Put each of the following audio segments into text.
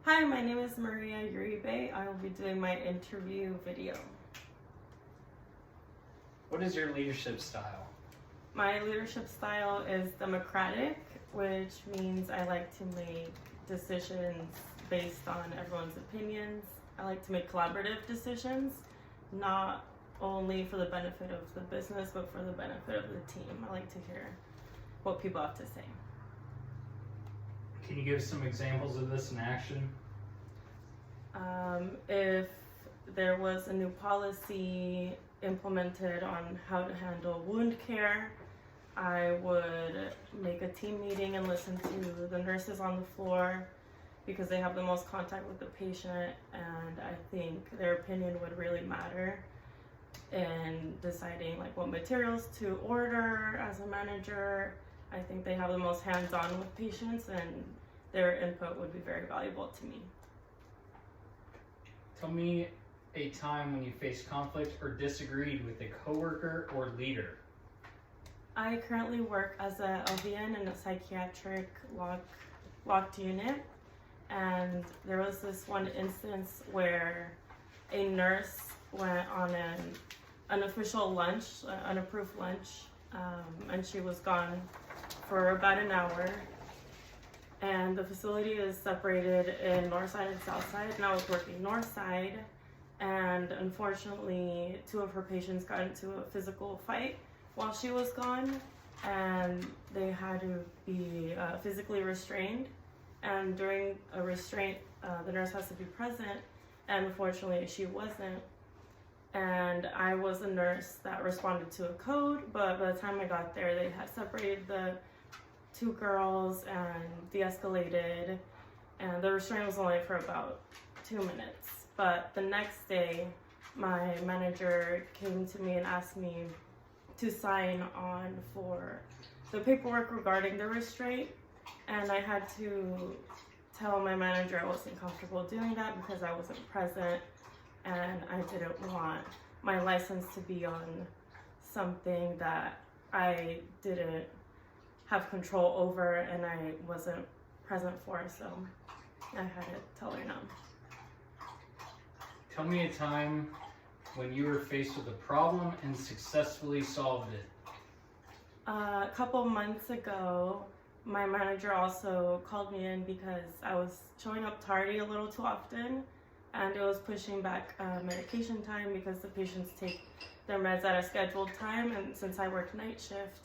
Hi, my name is Maria Uribe. I will be doing my interview video. What is your leadership style? My leadership style is democratic, which means I like to make decisions based on everyone's opinions. I like to make collaborative decisions, not only for the benefit of the business, but for the benefit of the team. I like to hear what people have to say. Can you give some examples of this in action? If there was a new policy implemented on how to handle wound care, I would make a team meeting and listen to the nurses on the floor because they have the most contact with the patient, and I think their opinion would really matter in deciding like what materials to order as a manager. I think they have the most hands-on with patients, and their input would be very valuable to me. Tell me a time when you faced conflict or disagreed with a coworker or leader. I currently work as a LVN in a psychiatric locked unit, and there was this one instance where a nurse went on an unofficial lunch, unapproved lunch, and she was gone for about an hour. And the facility is separated in north side and south side, and I was working north side, and unfortunately 2 of her patients got into a physical fight while she was gone, and they had to be physically restrained. And during a restraint, the nurse has to be present, and unfortunately she wasn't. And I was a nurse that responded to a code, but by the time I got there, they had separated the 2 girls and de-escalated, and the restraint was only for about 2 minutes. But the next day, my manager came to me and asked me to sign on for the paperwork regarding the restraint, and I had to tell my manager I wasn't comfortable doing that because I wasn't present, and I didn't want my license to be on something that I didn't have control over and I wasn't present for, so I had to tell her no. Tell me a time when you were faced with a problem and successfully solved it. A couple months ago, my manager also called me in because I was showing up tardy a little too often, and it was pushing back medication time because the patients take their meds at a scheduled time, and since I work night shift,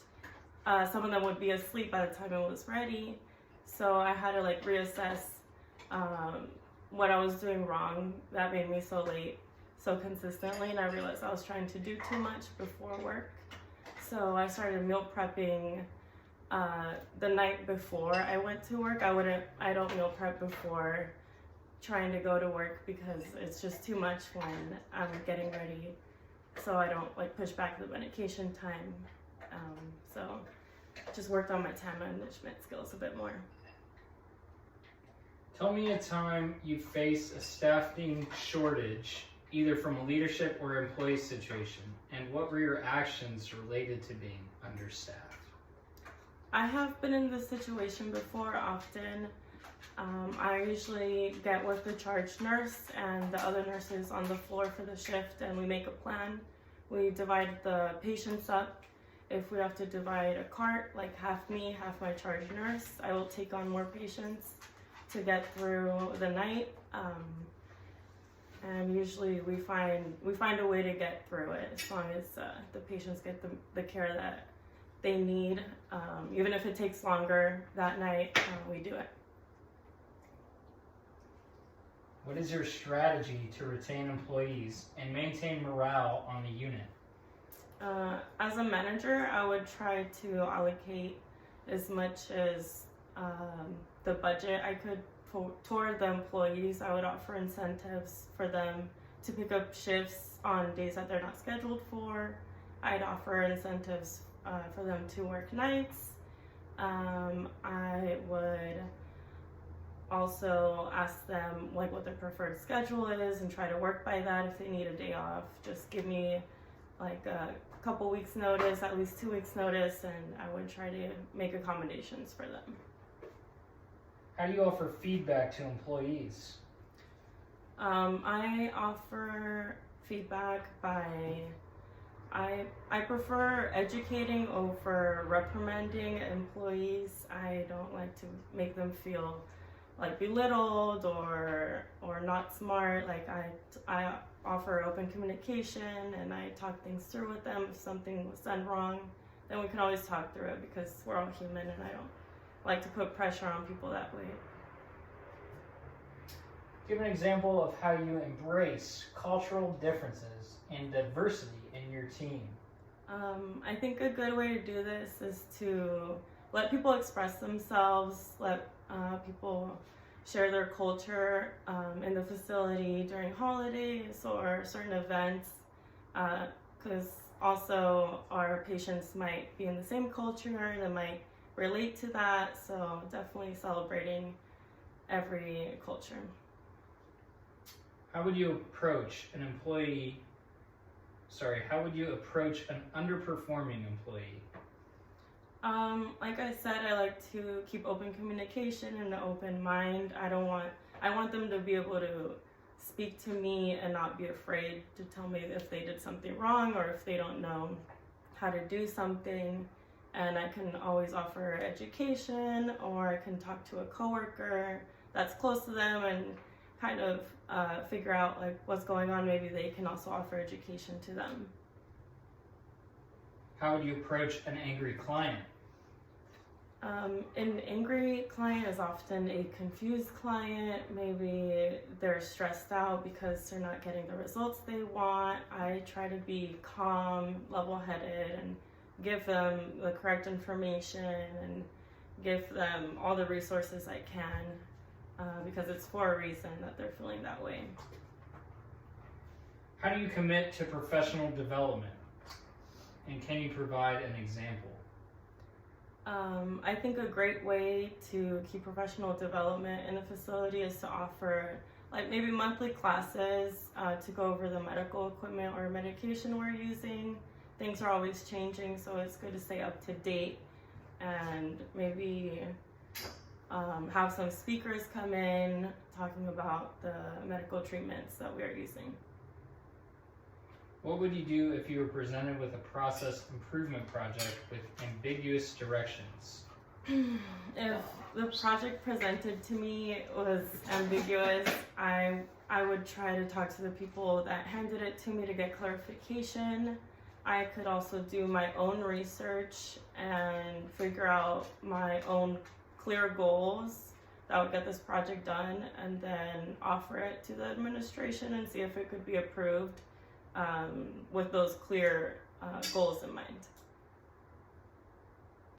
some of them would be asleep by the time it was ready. So I had to like reassess what I was doing wrong that made me so late so consistently, and I realized I was trying to do too much before work. So I started meal prepping the night before I went to work. I don't meal prep before trying to go to work because it's just too much when I'm getting ready, so I don't like push back the medication time. So just worked on my time management skills a bit more. Tell me a time you faced a staffing shortage, either from a leadership or employee situation, and what were your actions related to being understaffed? I have been in this situation before often. I usually get with the charge nurse and the other nurses on the floor for the shift, and we make a plan. We divide the patients up. If we have to divide a cart, like half me, half my charge nurse, I will take on more patients to get through the night. And usually we find a way to get through it as long as the patients get the care that they need. Even if it takes longer that night, we do it. What is your strategy to retain employees and maintain morale on the unit? As a manager, I would try to allocate as much as the budget I could toward the employees. I would offer incentives for them to pick up shifts on days that they're not scheduled for. I'd offer incentives for them to work nights. I would also ask them like what their preferred schedule is and try to work by that. If they need a day off, just give me like a couple weeks notice, at least 2 weeks notice, and I would try to make accommodations for them. How do you offer feedback to employees? I offer feedback by I prefer educating over reprimanding employees. I don't like to make them feel like belittled or not smart. Like I offer open communication and I talk things through with them. If something was done wrong, then we can always talk through it because we're all human and I don't like to put pressure on people that way. Give an example of how you embrace cultural differences and diversity in your team. I think a good way to do this is to let people express themselves, let people share their culture in the facility during holidays or certain events, because also our patients might be in the same culture, they might relate to that, so definitely celebrating every culture. How would you approach an underperforming employee? Like I said, I like to keep open communication and an open mind. I want them to be able to speak to me and not be afraid to tell me if they did something wrong or if they don't know how to do something. And I can always offer education, or I can talk to a coworker that's close to them and kind of figure out like what's going on. Maybe they can also offer education to them. How would you approach an angry client? An angry client is often a confused client. Maybe they're stressed out because they're not getting the results they want. I try to be calm, level-headed, and give them the correct information and give them all the resources I can, because it's for a reason that they're feeling that way. How do you commit to professional development? And can you provide an example? I think a great way to keep professional development in a facility is to offer like maybe monthly classes to go over the medical equipment or medication we're using. Things are always changing, so it's good to stay up to date and maybe have some speakers come in talking about the medical treatments that we are using. What would you do if you were presented with a process improvement project with ambiguous directions? If the project presented to me was ambiguous, I would try to talk to the people that handed it to me to get clarification. I could also do my own research and figure out my own clear goals that would get this project done, and then offer it to the administration and see if it could be approved with those clear goals in mind.